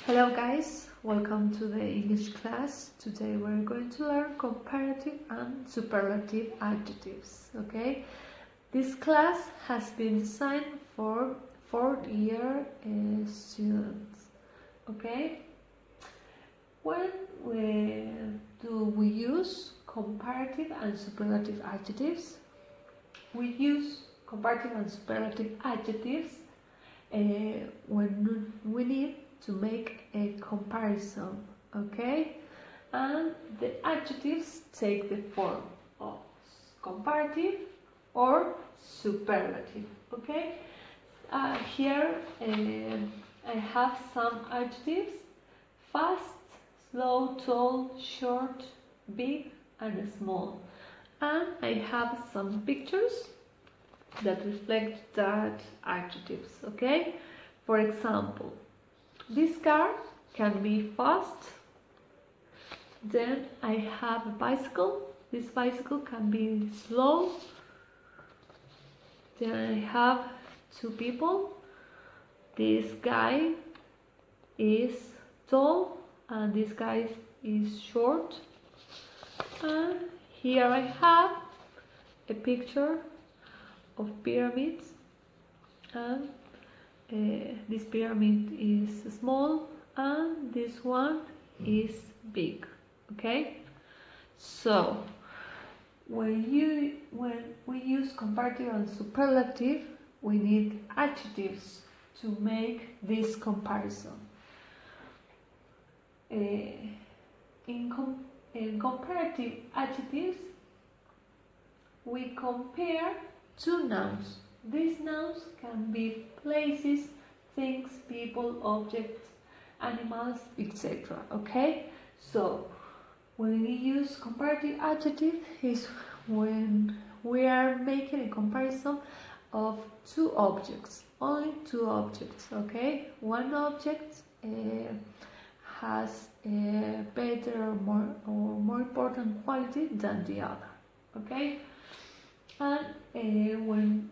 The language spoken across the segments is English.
Hello guys, welcome to the English class. Today we're going to learn comparative and superlative adjectives, okay? This class has been designed for fourth-year students, okay? When do we use comparative and superlative adjectives? We use comparative and superlative adjectives when we need to make a comparison, okay? And the adjectives take the form of comparative or superlative, okay? Here I have some adjectives: fast, slow, tall, short, big and small. And I have some pictures that reflect that adjectives, okay? For example, this car can be fast. Then I have a bicycle. This bicycle can be slow. Then I have two people. This guy is tall and this guy is short. And here I have a picture of pyramids, and this pyramid is small and this one is big, okay? So when we use comparative and superlative, we need adjectives to make this comparison. In comparative adjectives, we compare two nouns. These nouns can be places, things, people, objects, animals, etc. Okay? So, when we use comparative adjective is when we are making a comparison of two objects, only two objects, okay? One object has a better or more important quality than the other, okay? And when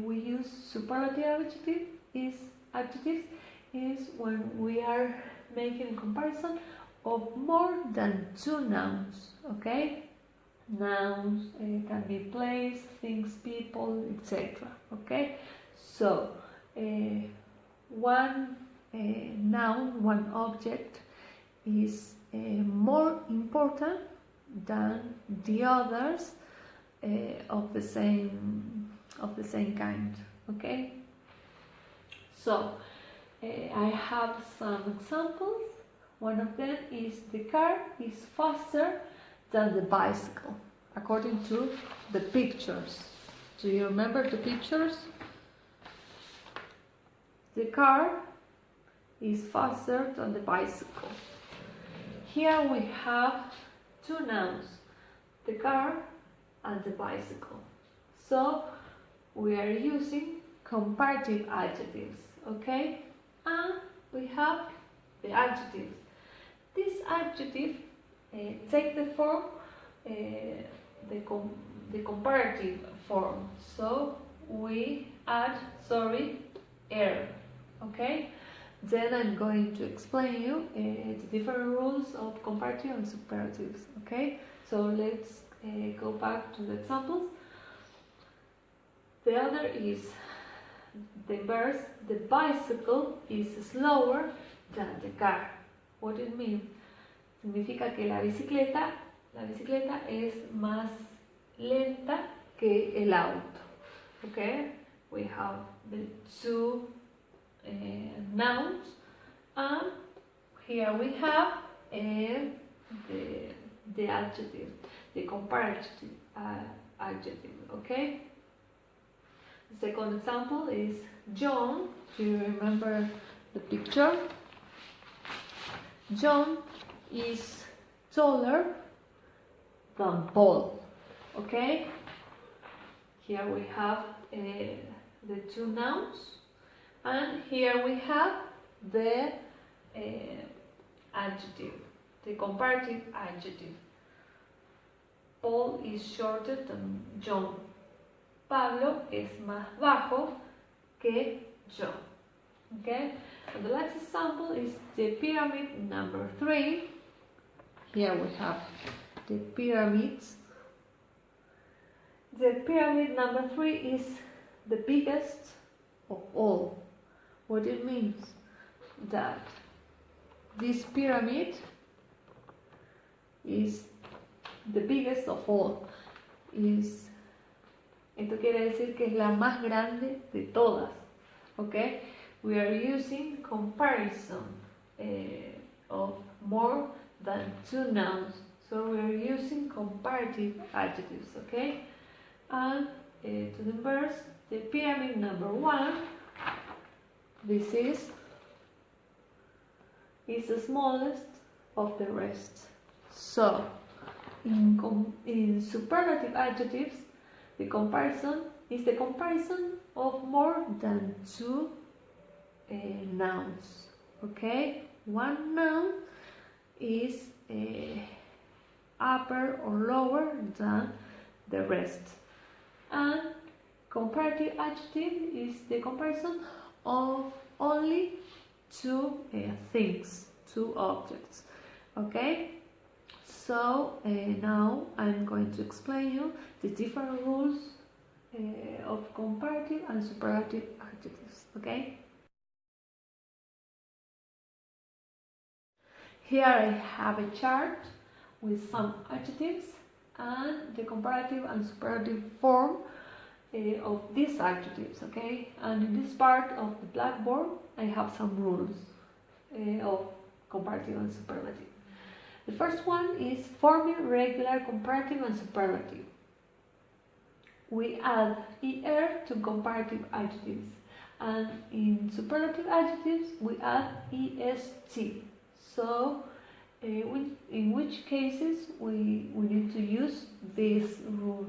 we use superlative adjectives is when we are making a comparison of more than two nouns, okay? Nouns can be place, things, people, etc. Okay? So one noun, one object is more important than the others of the same kind, okay? So I have some examples. One of them is the car is faster than the bicycle, according to the pictures. Do you remember the pictures? The car is faster than the bicycle. Here we have two nouns, the car and the bicycle. So we are using comparative adjectives, okay? And we have the adjectives. This adjective take the form, the comparative form. So we add, er, okay? Then I'm going to explain you the different rules of comparative and superlatives, okay? So let's go back to the examples. The other is the verse, the bicycle is slower than the car. What it means? Significa que la bicicleta es más lenta que el auto. Okay? We have the two nouns, and here we have the adjective, the comparative adjective, okay? The second example is John. Do you remember the picture? John is taller than Paul, okay? Here we have the two nouns, and here we have the adjective, the comparative adjective. Paul is shorter than John. Pablo es más bajo que yo. Okay, and the last example is the pyramid number 3. Here we have the pyramids. The pyramid number 3 is the biggest of all. What it means that this pyramid is the biggest of all. Esto quiere decir que es la más grande de todas. Okay, we are using comparison of more than 2 nouns. So we are using comparative adjectives. Okay, and to the verse, the pyramid number 1. This is the smallest of the rest. So in superlative adjectives, the comparison is the comparison of more than 2 nouns. Okay, one noun is upper or lower than the rest, and comparative adjective is the comparison of only 2 things, 2 objects. Okay, so now I'm going to explain you the different rules of comparative and superlative adjectives. Okay, here I have a chart with some adjectives and the comparative and superlative form of these adjectives. Okay, and in this part of the blackboard I have some rules of comparative and superlative. The first one is forming regular comparative and superlative. We add er to comparative adjectives, and in superlative adjectives we add est. So in which cases we need to use this rule?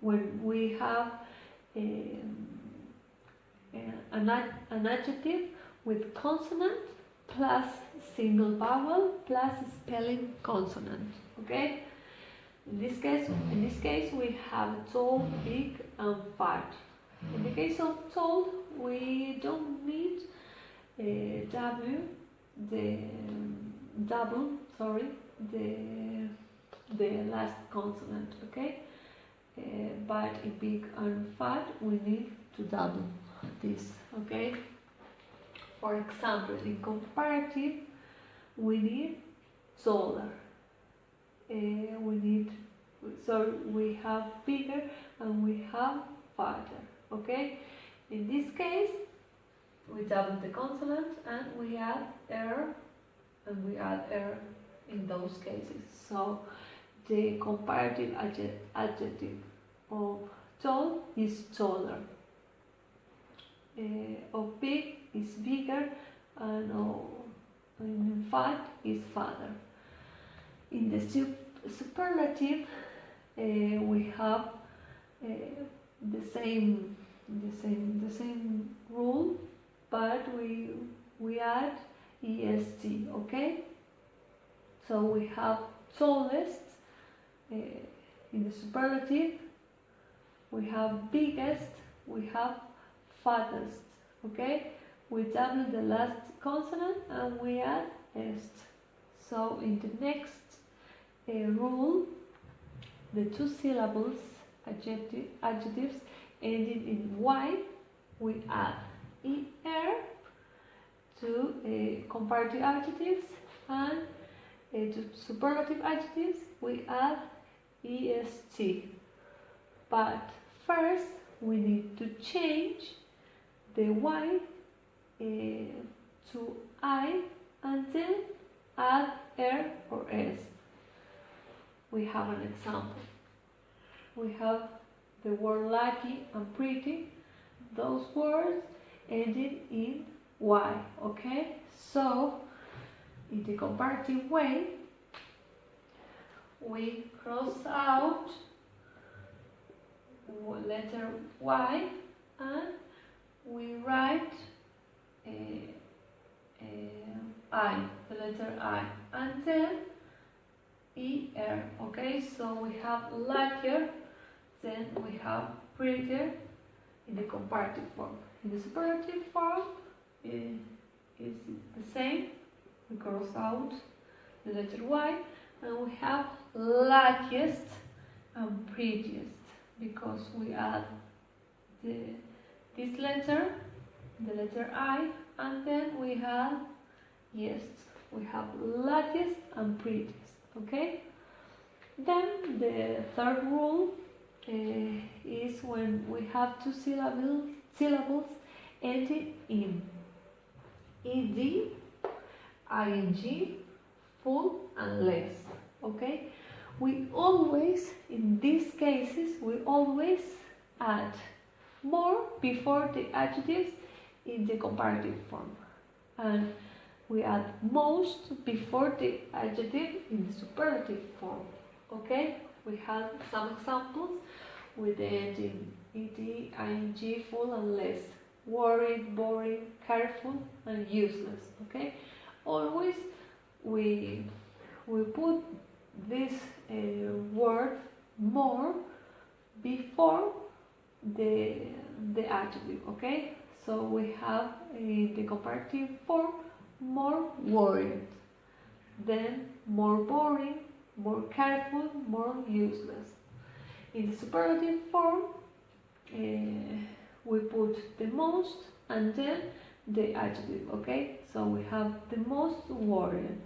When we have an adjective with consonant plus single vowel plus spelling consonant. Okay, in this case we have tall, big and fat. In the case of tall, we don't need the last consonant. Okay, but in big and fat we need to double this. Okay, for example, in comparative we need taller. We have bigger and we have fatter. Okay, in this case we double the consonant and we add er, in those cases. So the comparative adjective of tall is taller, of big is bigger, and fat is fatter. In the superlative we have the same rule, but we add est. Okay, so we have tallest in the superlative, we have biggest, we have fattest. Okay, we double the last consonant and we add est. So in the next rule, the 2 syllables adjectives ending in y, we add er to comparative adjectives, and to superlative adjectives we add est. But first we need to change the y to I and then add er or s. We have an example. We have the word lucky and pretty. Those words ended in y. Okay, so in the comparative way we cross out letter y and we write I, the letter I, and then er. Okay, so we have luckier, then we have prettier, in the comparative form. In the superlative form, is the same. We cross out the letter Y, and we have luckiest and prettiest, because we add this letter, the letter I, and then we have luckiest and prettiest. Okay. Then the third rule is when we have two syllables ending in ed, ing, full and less. Okay, we always, in these cases, we always add more before the adjectives in the comparative form, and we add most before the adjective in the superlative form. Okay, we have some examples with the ending ed, ing, full and less: worried, boring, careful, and useless. Okay, always we put this word more before the adjective. Okay, so we have in the comparative form more worried, then more boring, more careful, more useless. In the superlative form, we put the most and then the adjective. Okay, so we have the most worried,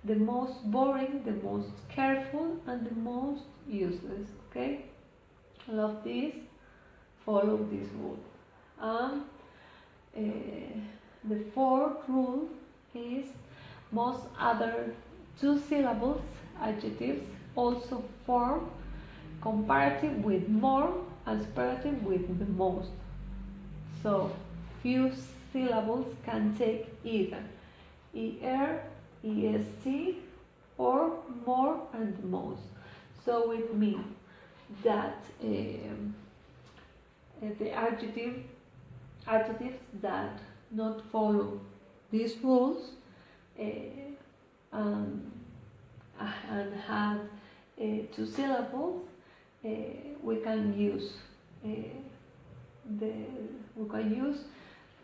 the most boring, the most careful, and the most useless. Okay, I love this. Follow this rule. The fourth rule is most other two syllables adjectives also form comparative with more and superlative with the most. So few syllables can take either er, est, or more and the most. So it means that the adjectives that not follow these rules and have two syllables, we can use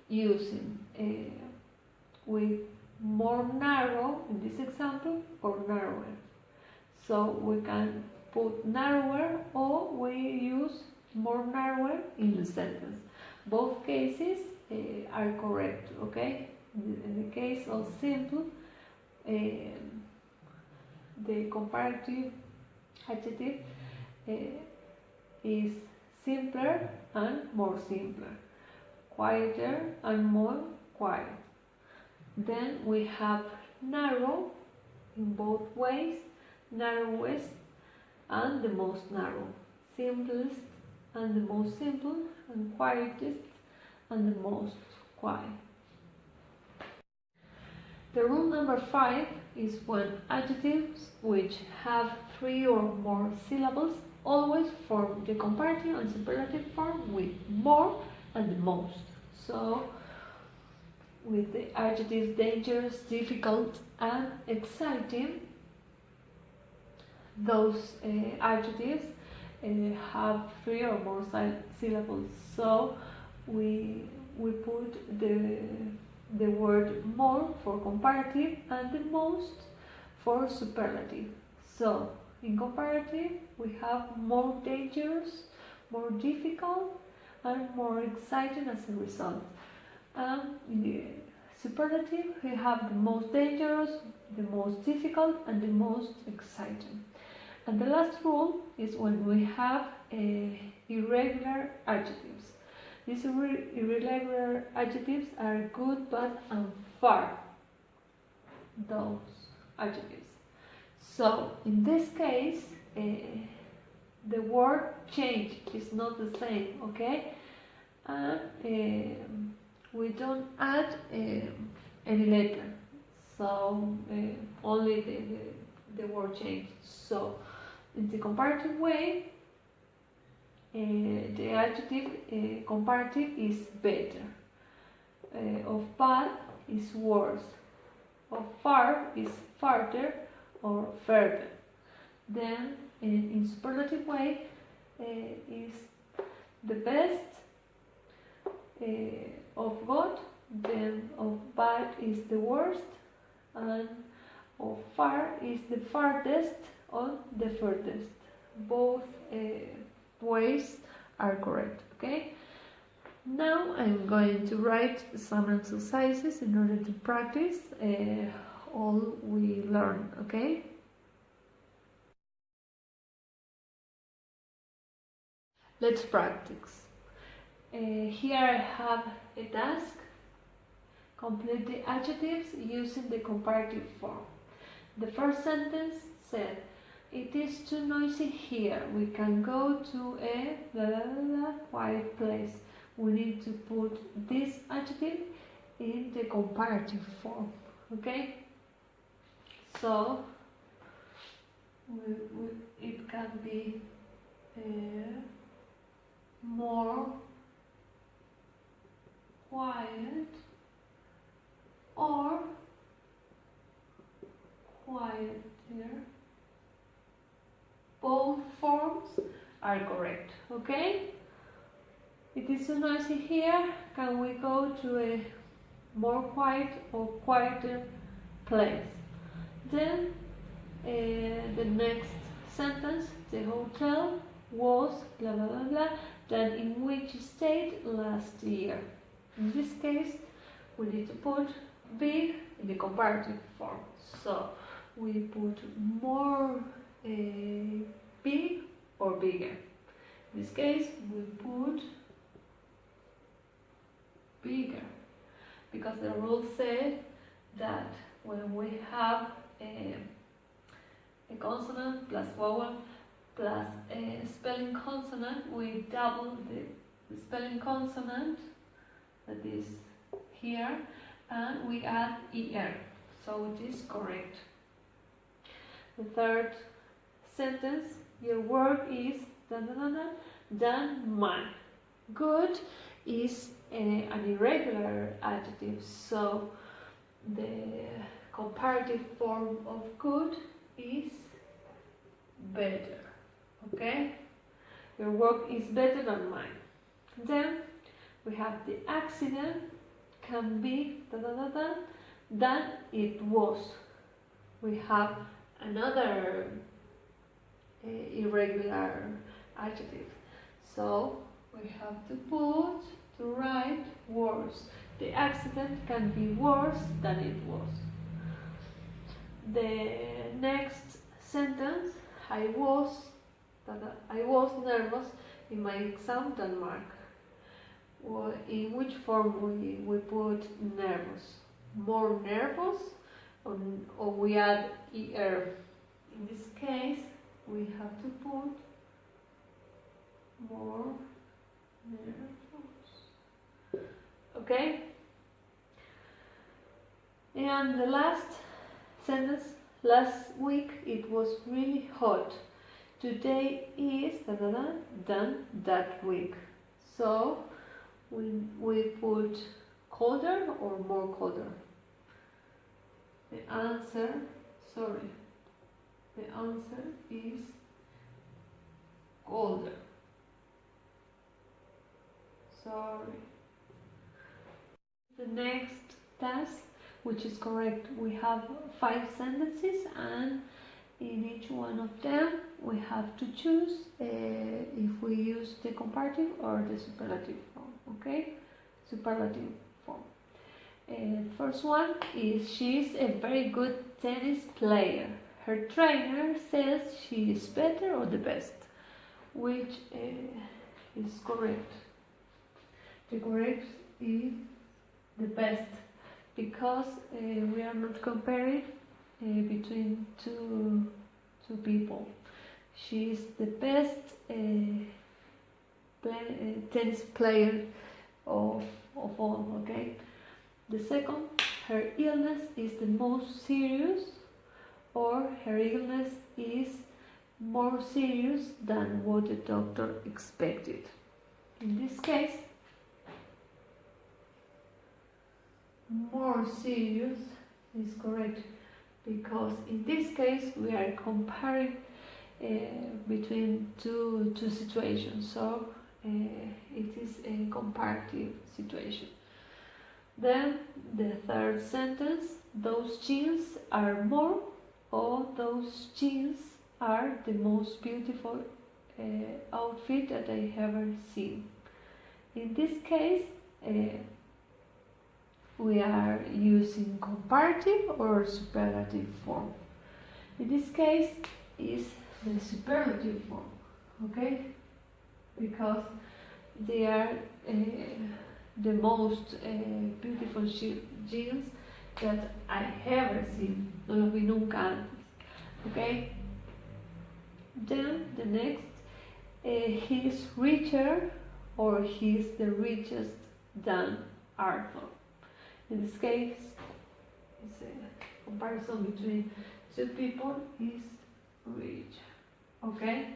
using with more narrow in this example or narrower. So we can put narrower or we use more narrower in the sentence. Both cases are correct. Okay. In the case of simple, the comparative adjective is simpler and more simpler, quieter and more quiet. Then we have narrow in both ways, narrowest and the most narrow, simplest and the most simple, and quietest and the most quiet. The rule number 5 is when adjectives which have 3 or more syllables always form the comparative and superlative form with more and the most. So with the adjectives dangerous, difficult, and exciting, those adjectives have 3 or more syllables. So we put the word more for comparative and the most for superlative. So in comparative we have more dangerous, more difficult, and more exciting as a result. And in the superlative we have the most dangerous, the most difficult, and the most exciting. And the last rule is when we have irregular adjectives. These irregular adjectives are good, bad, and far. Those adjectives. So in this case, the word change is not the same, okay? And we don't add any letter, so only the word change. So in the comparative way, the adjective comparative is better, of bad is worse, of far is farther or further. Then in superlative way is the best, of good, then of bad is the worst, and of far is the farthest or the furthest. Both ways are correct, okay? Now I'm going to write some exercises in order to practice all we learn, okay? Let's practice. Here I have a task. Complete the adjectives using the comparative form. The first sentence said, "It is too noisy here. We can go to a quiet place." We need to put this adjective in the comparative form, okay? So it can be more quiet or quieter. Both forms are correct, okay? It is so noisy here. Can we go to a more quiet or quieter place? Then the next sentence, the hotel was blah blah blah blah, then in which state last year. In this case, we need to put big in the comparative form. So we put more big or bigger. In this case, we put bigger, because the rule said that when we have a consonant plus vowel plus a spelling consonant, we double the spelling consonant, that is here, and we add er, so it is correct. The third sentence, your work is done mine. Good is an irregular adjective, so the comparative form of good is better, okay? Your work is better than mine. Then we have the accident can be than it was. We have another irregular adjective, so we have to write worse. The accident can be worse than it was. The next sentence, I was nervous in my exam Denmark. In which form we put nervous? More nervous, or we add er? In this case, we have to put more nervous. Okay? And the last sentence, last week it was really hot. Today is done that week. So we put colder or more colder. The answer is colder. Sorry. The next task, which is correct, we have 5 sentences, and in each one of them we have to choose if we use the comparative or the superlative form, okay? Superlative form. First one is, she is a very good tennis player. Her trainer says she is better or the best. Which is correct? The correct is the best, because we are not comparing between two people. She is the best tennis player of all, okay? The second, her illness is the most serious, or her illness is more serious than what the doctor expected. In this case, more serious is correct, because in this case we are comparing between two situations. So it is a comparative situation. Then the third sentence, those jeans are more, or those jeans are the most beautiful outfit that I have ever seen. In this case, we are using comparative or superlative form. In this case, is the superlative form, okay? Because they are the most beautiful jeans that I have ever seen. No lo vi nunca antes, okay? Then the next, he is richer, or he is the richest than Arthur. In this case, it's a comparison between two people is rich, okay?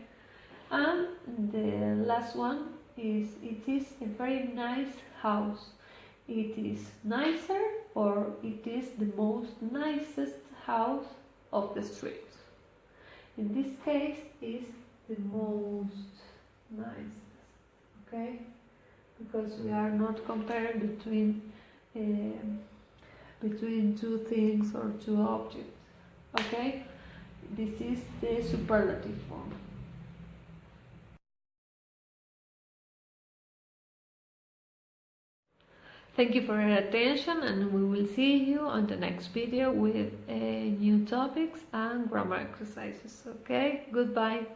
And the last one is, it is a very nice house. It is nicer, or it is the most nicest house of the street. In this case, is the most nicest, okay? Because we are not comparing between two things or two objects, okay? This is the superlative form. Thank you for your attention, and we will see you on the next video with new topics and grammar exercises, okay? Goodbye.